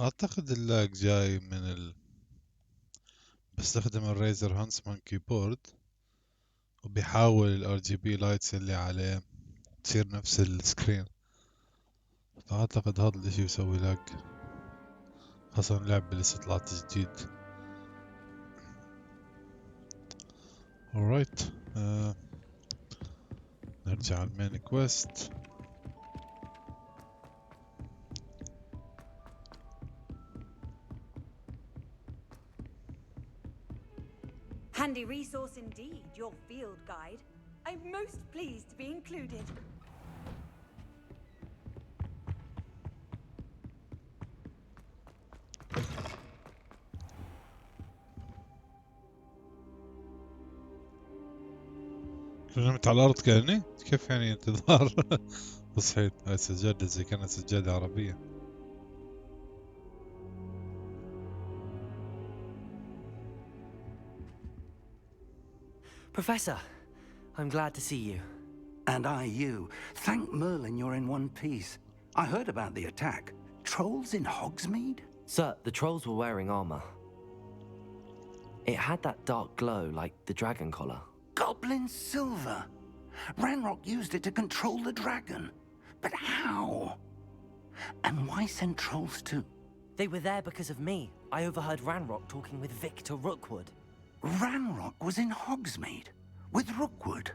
اعتقد اللاج جاي من بستخدم الريزر هانسمان كيبورد، وبيحاول الار جي بي لايتس اللي عليه تصير نفس السكرين. فاعتقد هذا الاشي يسوي لاج، خاصة اللعبة لسه طلعت جديد. alright. نرجع على المين كويست. Handy resource indeed, your field guide. I'm most pleased to be included. نمت على الأرض كأني؟ كيف يعني انتظار؟ صحيت. هاي سجادة زي كانت سجادة عربية. Professor, I'm glad to see you. And I you. Thank Merlin you're in one piece. I heard about the attack. Trolls in Hogsmeade? Sir, the trolls were wearing armor. It had that dark glow like the dragon collar. Goblin silver. Ranrock used it to control the dragon. But how? And why send trolls too? They were there because of me. I overheard Ranrock talking with Victor Rookwood. Ranrock was in Hogsmeade with Rookwood.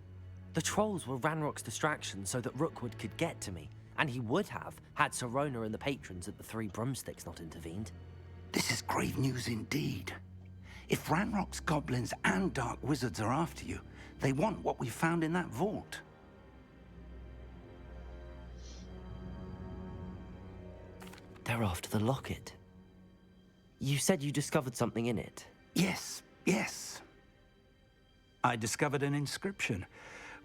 The trolls were Ranrock's distraction so that Rookwood could get to me, and he would have had Sirona and the patrons at the Three Broomsticks not intervened. This is grave news indeed. If Ranrock's goblins and dark wizards are after you, they want what we found in that vault. They're after the locket. You said you discovered something in it. Yes. I discovered an inscription.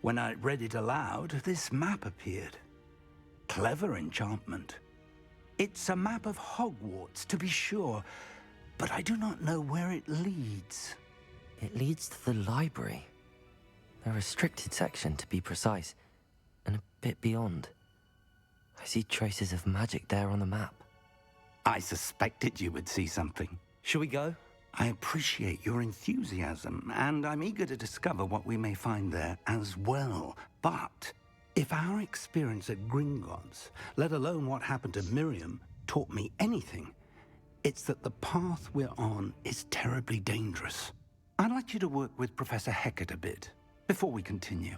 When I read it aloud, this map appeared. Clever enchantment. It's a map of Hogwarts, to be sure, but I do not know where it leads. It leads to the library. A restricted section, to be precise, and a bit beyond. I see traces of magic there on the map. I suspected you would see something. Shall we go? I appreciate your enthusiasm, and I'm eager to discover what we may find there as well. But if our experience at Gringotts, let alone what happened to Miriam, taught me anything, it's that the path we're on is terribly dangerous. I'd like you to work with Professor Hecat a bit before we continue.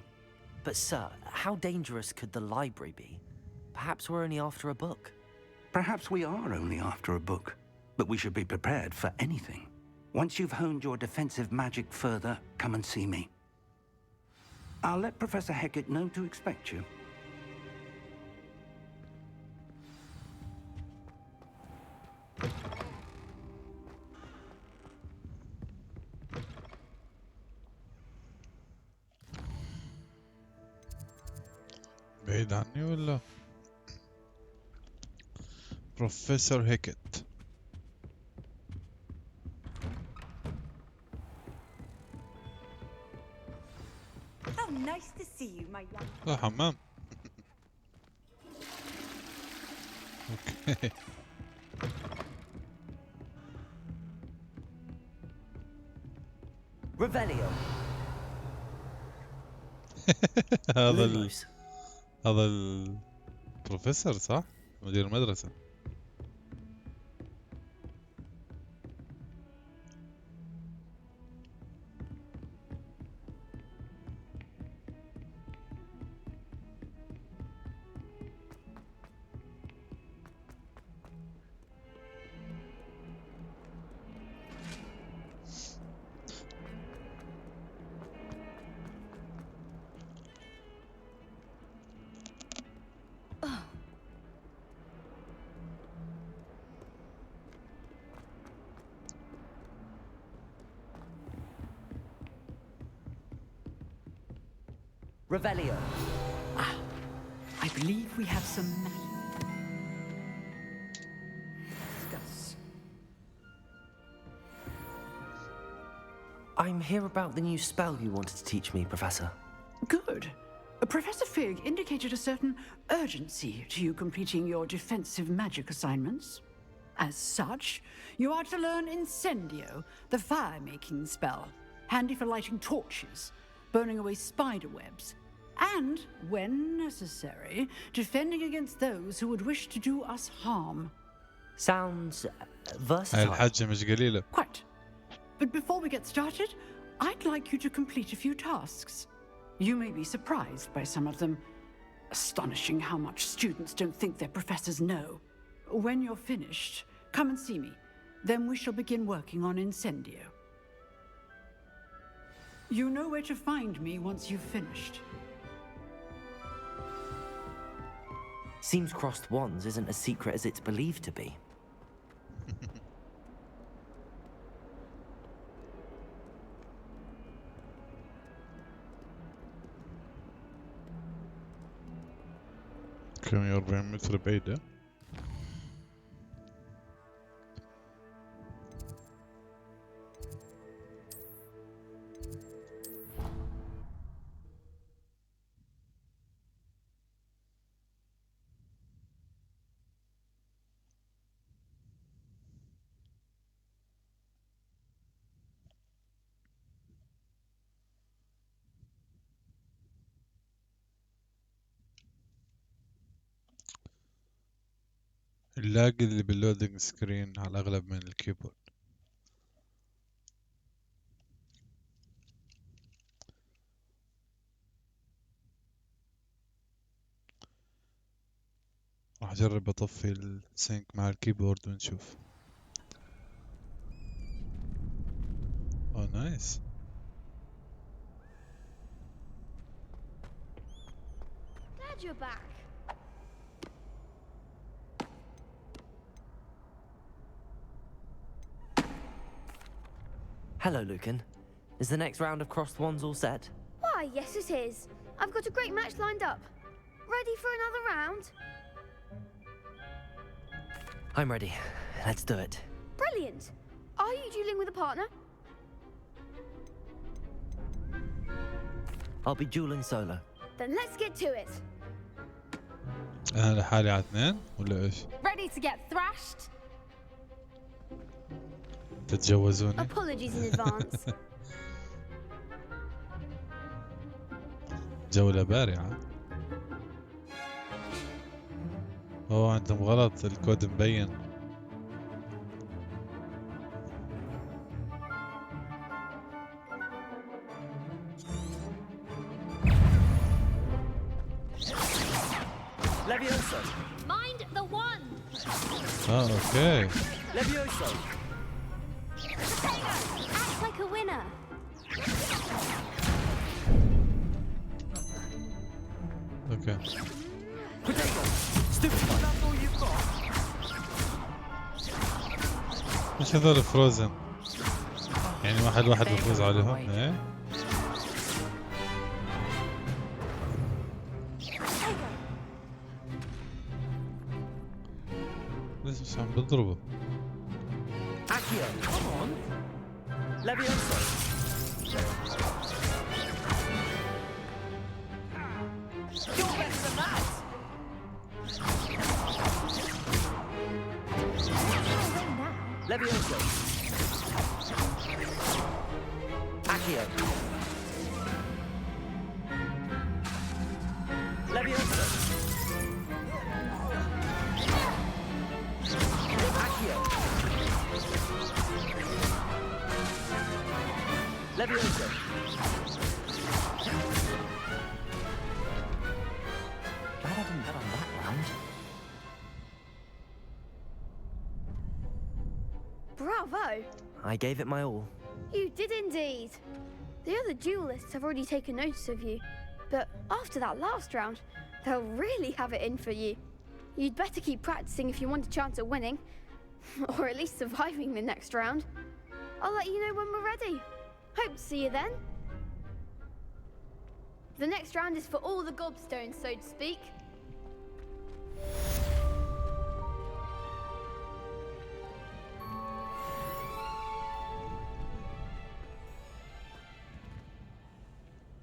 But sir, how dangerous could the library be? Perhaps we're only after a book. Perhaps we are only after a book, but we should be prepared for anything. Once you've honed your defensive magic further, come and see me. I'll let Professor Hecat know to expect you. بعيد عني ولا؟ بروفيسور هيكت. How nice to see you, my young. حمام. اوكي. Revelio. هذا البروفيسور صح؟ مدير المدرسة. Revelio. I believe we have some discuss. I'm here about the new spell you wanted to teach me, Professor. Good. Professor Fig indicated a certain urgency to you completing your defensive magic assignments. As such, you are to learn Incendio, the fire-making spell, handy for lighting torches, burning away spider webs, and, when necessary, defending against those who would wish to do us harm. Sounds هاي versatile. الحجة مش قليلة. Quite. But before we get started, I'd like you to complete a few tasks. You may be surprised by some of them. Astonishing how much students don't think their professors know. When you're finished, come and see me. Then we shall begin working on Incendio. You know where to find me once you've finished. Seems crossed wands isn't as secret as it's believed to be. كم 40 متر بعيدة. اللاج اللي باللودنج سكرين على الأغلب من الكيبورد. راح أجرب أطفي السينك مع الكيبورد ونشوف. أوه نايس. Glad you're back. Hello, Lucan. Is the next round of crossed wands all set? Why, yes it is. I've got a great match lined up. Ready for another round? I'm ready. Let's do it. Brilliant. Are you dueling with a partner? I'll be dueling solo. Then let's get to it. أنا لحالي على 2 ولا إيش؟ Ready to get thrashed? تتجوزوني؟ Apologies in advance. جولة بارعة. أوه عندهم غلط، الكود مبين. Levioso! Mind the one. أوكي. Levioso! Act like a winner. أوكي. Potato! Stupefy! That's all you've got! إيش هذول فروزن؟ يعني واحد بفوز عليهم، إيه؟ ليش مش عم بضربه؟ Accio! Come on! Levioso! You're better than that! Levioso! Accio! Levioso! Accio! Levioso! Glad I didn't bet on that round. Bravo. I gave it my all. You did indeed. The other duelists have already taken notice of you, but after that last round, they'll really have it in for you. You'd better keep practicing if you want a chance at winning, or at least surviving the next round. I'll let you know when we're ready. Hope to see you then. The next round is for all the gobstones, so to speak.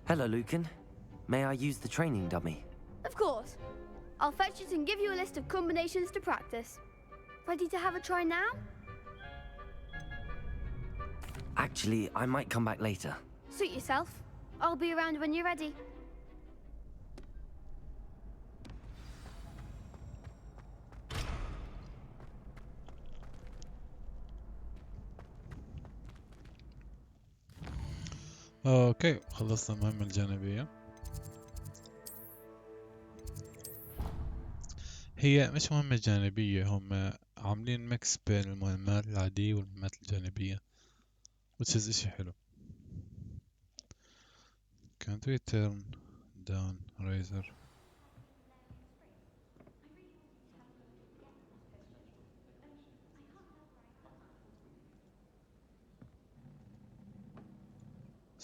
Hello, Lucan. May I use the training dummy? Of course. I'll fetch it and give you a list of combinations to practice. Ready to have a try now? Actually, I might come back later. Suit yourself. I'll be around when you're ready. اوكي، خلصنا المهمة الجانبية. هي مش مهمة جانبية، هم عاملين ميكس بين المهمات العادية والمهمات الجانبية، which is اشي حلو. Can't we turn down razor?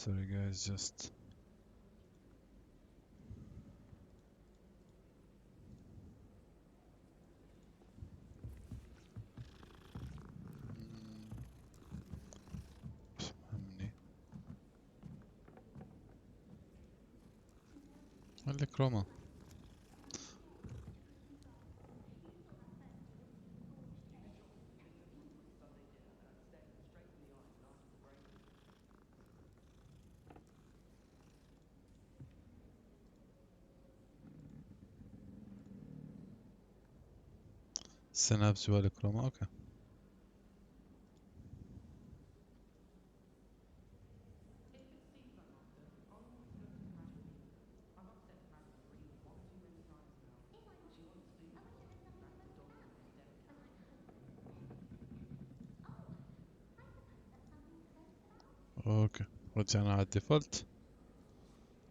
Sorry guys, just مش مهمني. خلي كروما. سنابس والكروما. اوكي. اوكي، رجعنا على الديفولت.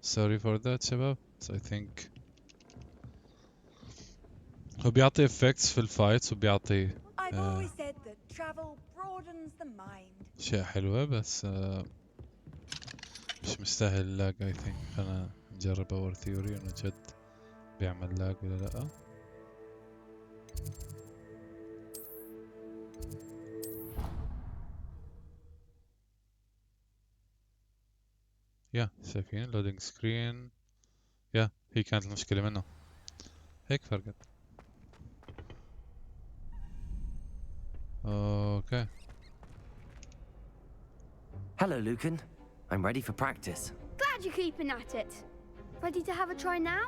sorry for that شباب. I think هو بيعطي effects في الفايتس وبيعطي I've always said that travel broadens the mind. اشياء حلوة، بس مش مستاهل لاج. I think خلنا نجرب اور ثيوري انه جد بيعمل لاج ولا لا. يا شايفين لودينج سكرين. يا هي كانت المشكلة منه، هيك فرقت. اوكي. Hello, Lucan. I'm ready for practice. Glad you're keeping at it. Ready to have a try now?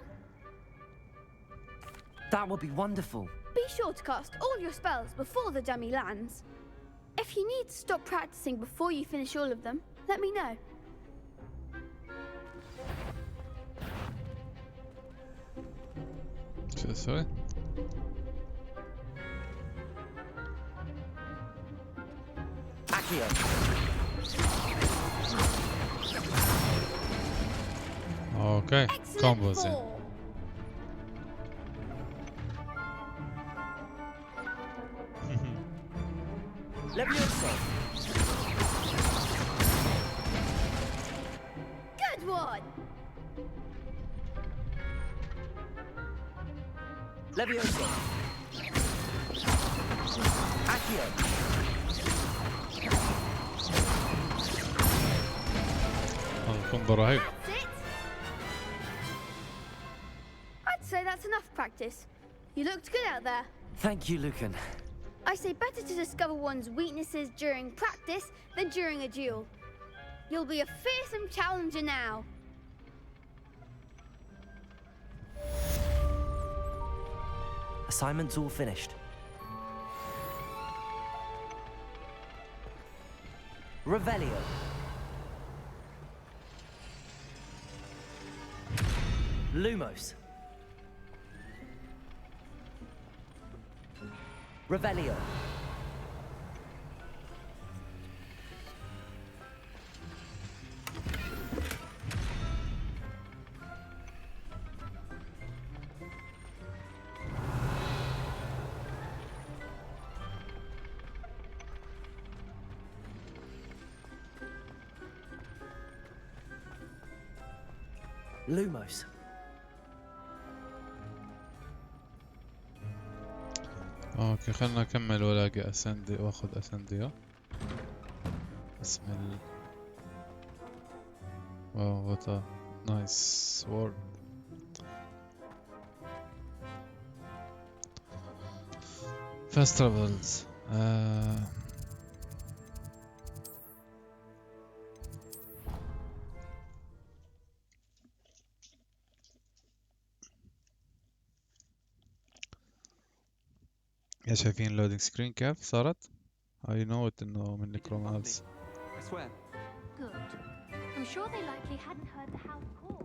That would be wonderful. Be sure to cast all your spells before the dummy lands. If you need to stop practicing before you finish all of them, let me know. شو اسوي؟ Accio. اوكي، Excellent كومبوز. ball. Levioso. Good one. Levioso. Accio. نكون رهيب. That's it. I'd say that's enough practice. You looked good out there. Thank you, Lucan. I say better to discover one's weaknesses during practice than during a duel. You'll be a fearsome challenger now. Assignment's all finished. Revelio. Lumos. Revelio. Lumos. اوكي، خلنا نكمل والاقي اسندي واخذ اسنديو. بسم الله. واو، وات ا نايس وورد. festivals. يا شايفين اللودينج سكرين كيف صارت؟ I know it انه من نكرومانس. I swear. Good. I'm sure they likely hadn't heard the house call.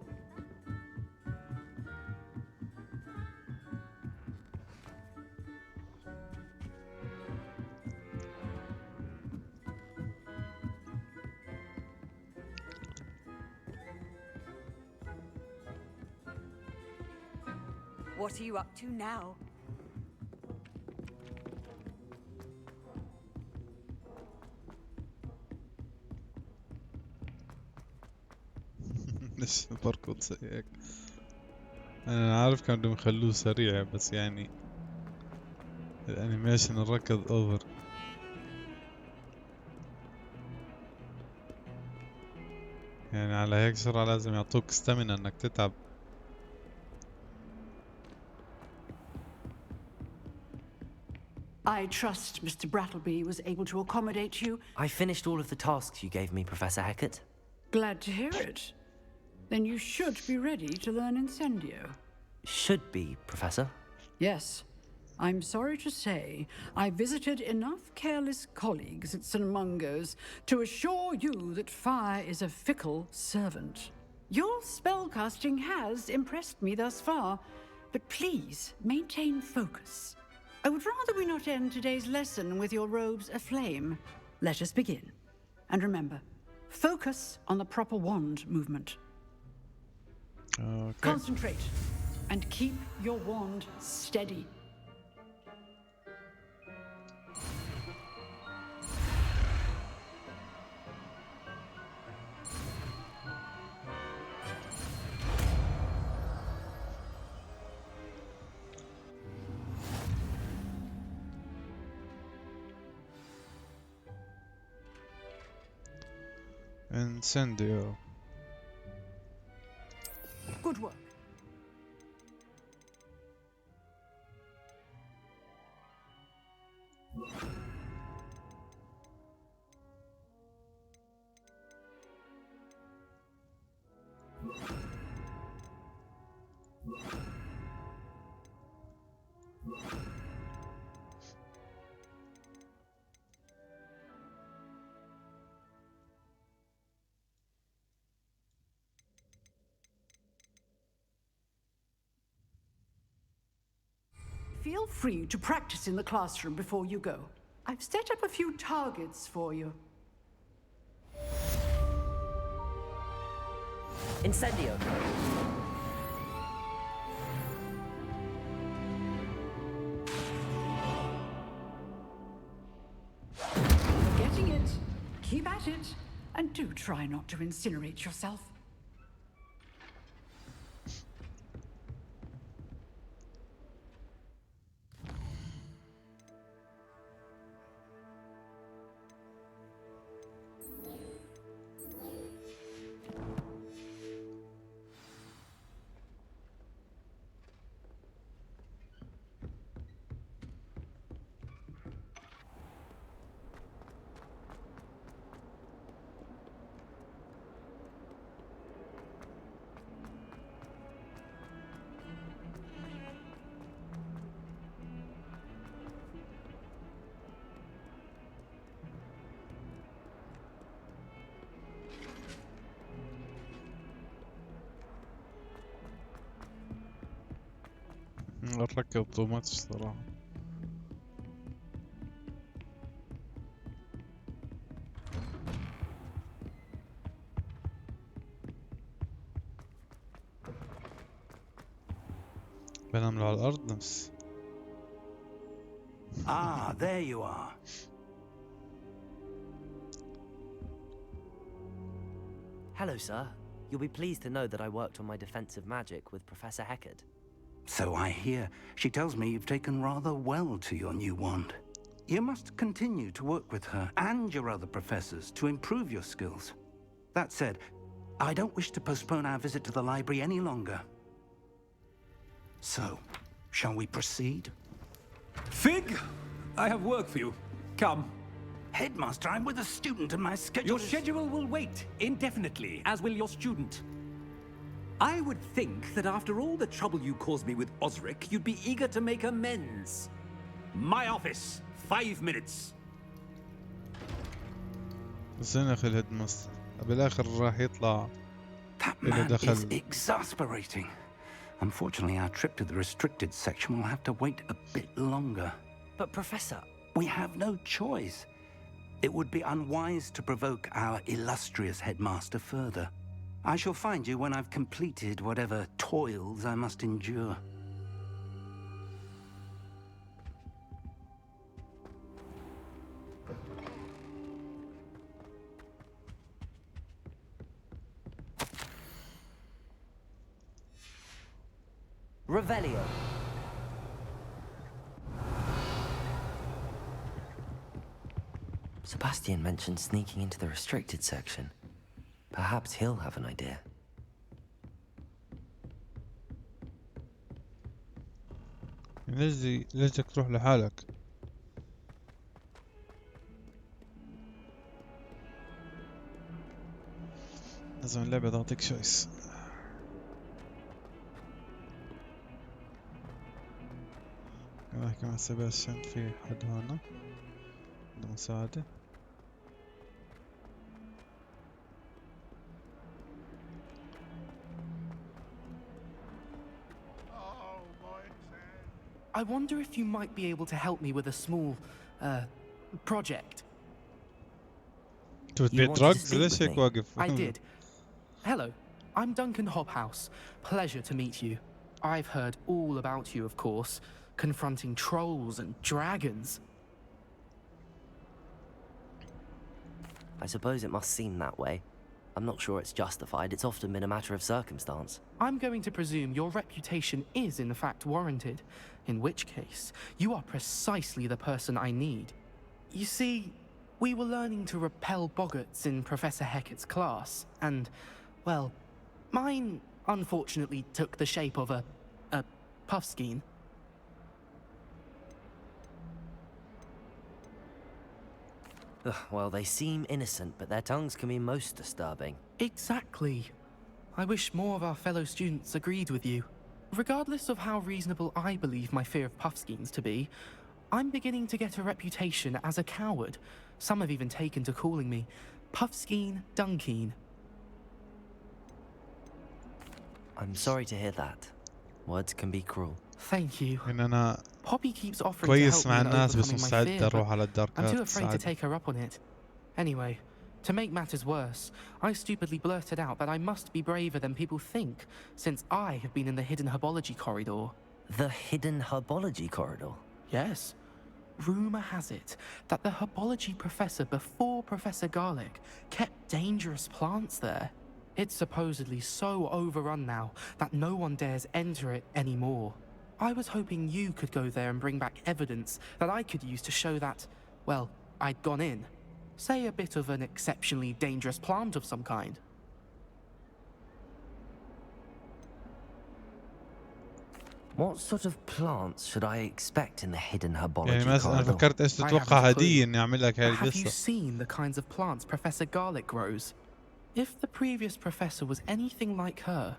What are you up to now? ليش بركض زي هيك؟ انا عارف كانوا بدهم يخلوه سريع بس يعني الانيميشن الركض اوفر. يعني على هيك سرعة لازم يعطوك ستامينا انك تتعب. I trust Mr. Brattleby was able to accommodate you. I finished all of the tasks you gave me, Professor Hecat. Glad to hear it. Then you should be ready to learn Incendio. Should be, Professor. Yes. I'm sorry to say, I visited enough careless colleagues at St. Mungo's to assure you that fire is a fickle servant. Your spellcasting has impressed me thus far, but please maintain focus. I would rather we not end today's lesson with your robes aflame. Let us begin. And remember, focus on the proper wand movement. Okay. Concentrate and keep your wand steady. Incendio. Good work. Feel free to practice in the classroom before you go. I've set up a few targets for you. Incendio. Getting it. Keep at it. And do try not to incinerate yourself. الركض تو ماتش صراحة. بنعمله على الأرض نفس. Ah, there you are. Hello, sir. You'll be pleased to know that I worked on my defensive magic with Professor Hecat. So I hear. She tells me you've taken rather well to your new wand. You must continue to work with her and your other professors to improve your skills. That said, I don't wish to postpone our visit to the library any longer. So, shall we proceed? Fig, I have work for you. Come. Headmaster, I'm with a student and my schedule Your is... schedule will wait indefinitely, as will your student. I would think that after all the trouble you caused me with Osric, you'd be eager to make amends. My office, 5 minutes. بس هنا اخي الهيد ماستر بالاخر راح يطلع That إذا man is دخل. exasperating. Unfortunately, our trip to the restricted section will have to wait a bit longer. But Professor... We have no choice. It would be unwise to provoke our illustrious headmaster further. I shall find you when I've completed whatever toils I must endure. Revelio. Sebastian mentioned sneaking into the restricted section. Perhaps he'll have an idea. ليش بدك تروح لحالك؟ لازم اللعبة تعطيك شويس. كما احكي مع سيباستيان في حد هنا عنده مساعدة. I wonder if you might be able to help me with a small, project. تبي تبيع drugs؟ ليش هيك واقف؟ I did. Hello, I'm Duncan Hobhouse. Pleasure to meet you. I've heard all about you, of course, confronting trolls and dragons. I suppose it must seem that way. I'm not sure it's justified. It's often been a matter of circumstance. I'm going to presume your reputation is in fact warranted, in which case, you are precisely the person I need. You see, we were learning to repel boggarts in Professor Hecat's class, and, well, mine unfortunately took the shape of a puffskein. Well, they seem innocent, but their tongues can be most disturbing. Exactly. I wish more of our fellow students agreed with you. Regardless of how reasonable I believe my fear of puffskeins to be, I'm beginning to get a reputation as a coward. Some have even taken to calling me Puffskeen Dunkeen. I'm sorry to hear that. Words can be cruel. Thank you. إن أنا Poppy keeps offering to كويس help me مع in الناس بس overcoming my مستعد fear, but أروح على الدارك I'm too آرتس afraid to عادي. take her up on it. Anyway, to make matters worse, I stupidly blurted out that I must be braver than people think, since I have been in the hidden herbology corridor. The hidden herbology corridor? Yes. Rumour has it that the herbology professor before Professor Garlic kept dangerous plants there. It's supposedly so overrun now that no one dares enter it anymore. I was hoping you could go there and bring back evidence that I could use to show that, well, I'd gone in. Say a bit of an exceptionally dangerous plant of some kind. What sort of plants should I expect in the hidden herbology يعني مثلا أنا corridor? فكرت إيش تتوقع هدية إني أعمل لك هاي Have you القصة. seen the kinds of plants Professor Garlic grows? If the previous professor was anything like her,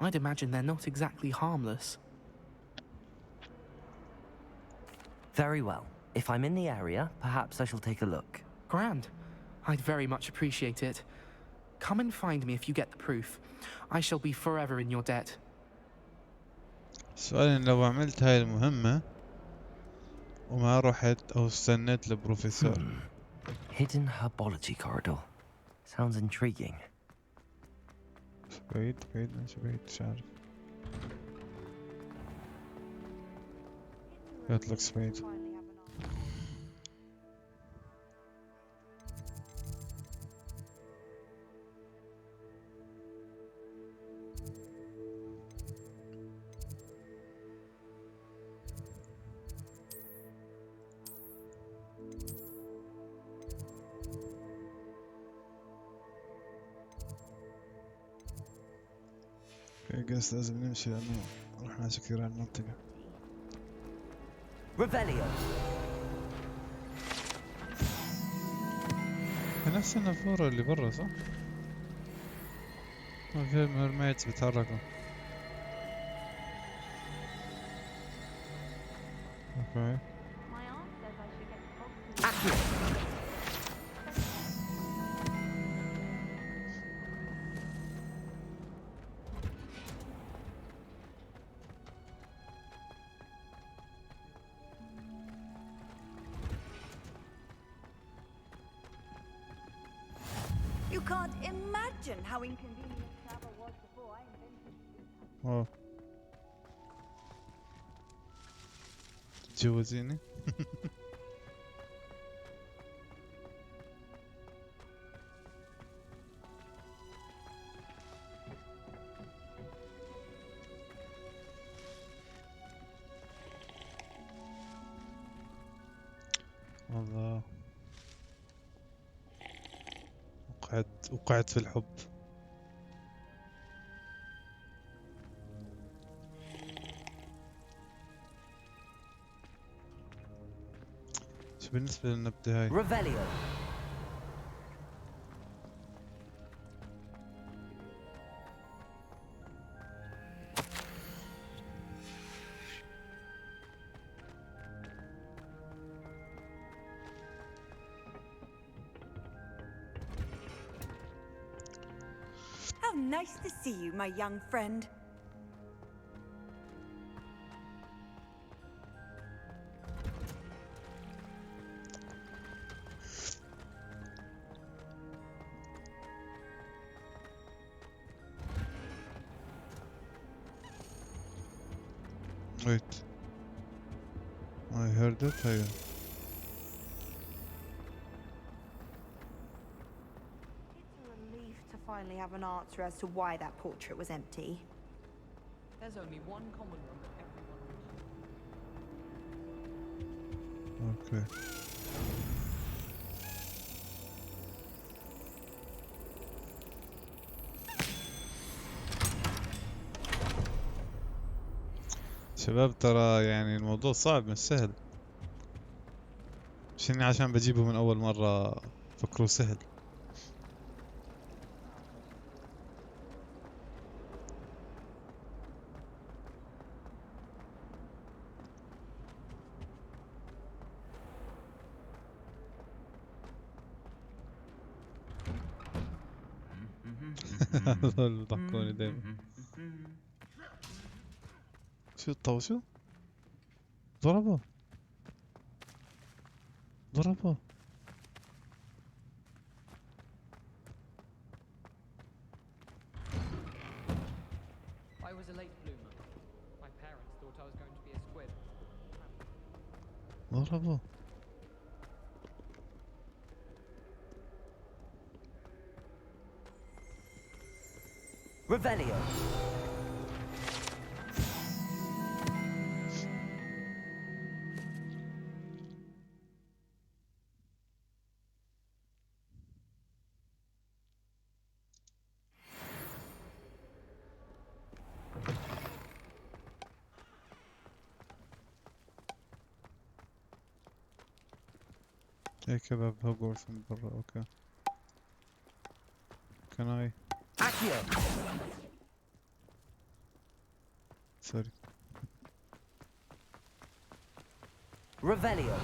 I'd imagine they're not exactly harmless. Very well. If I'm in the area, perhaps I shall take a look. Grand. I'd very much appreciate it. Come and find me if you get the proof. I shall be forever in your debt. السؤال إن لو عملت هاي المهمة وما رحت أو استنيت البروفيسور. Hidden herbology corridor. Sounds intriguing. بعيد ماشي بعيد مش عارف. يطلق بعيد. قص لازم نمشي لأنه رحنا كثير على المنطقة. Revelio. نفس النافورة اللي برا صح؟ ما في الميرميدز بيتحركوا. اوكي. My aunt says I should get the box. You can't imagine how inconvenient travel was before I invented it. واو. تجوزيني؟ الله. وقعت في الحب. شو بالنسبة للنبتة هاي؟ Revelio. How nice to see you, my young friend. Wait. I heard it. هيا. It's a relief to finally have an answer as to why that portrait was empty. There's only one common room that everyone Okay. شباب ترى يعني الموضوع صعب مش سهل. مش اني عشان بجيبه من اول مرة فكروه سهل. هذول بيضحكوني دايما. شو طوشوا؟ ضربه I was a late bloomer. My parents thought I was going to be a squid. ضربه. Revelio. ايه كباب هوجورتس من برا. اوكي. Can I? Accio. Sorry. Revelio.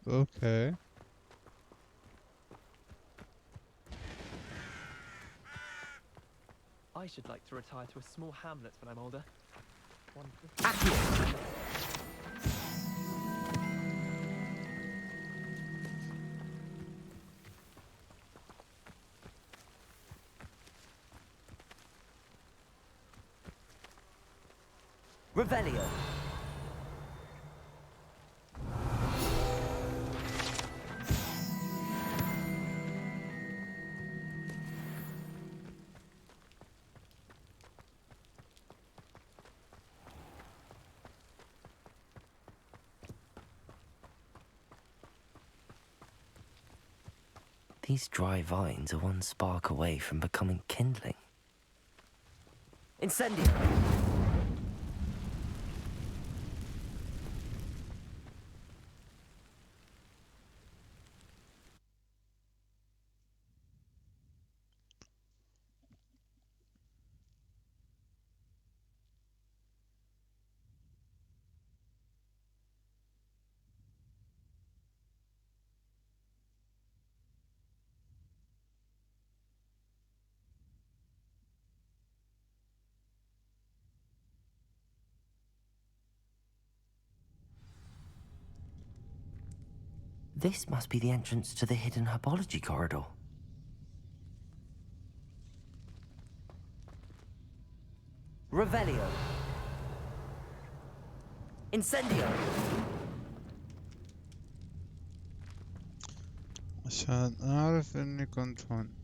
Okay. I should like to retire to a small hamlet when I'm older. Accio. Revelio. These dry vines are one spark away from becoming kindling. Incendio! This must be the entrance to the hidden herbology corridor. Revelio. Incendio. عشان أعرف إني كنت هون.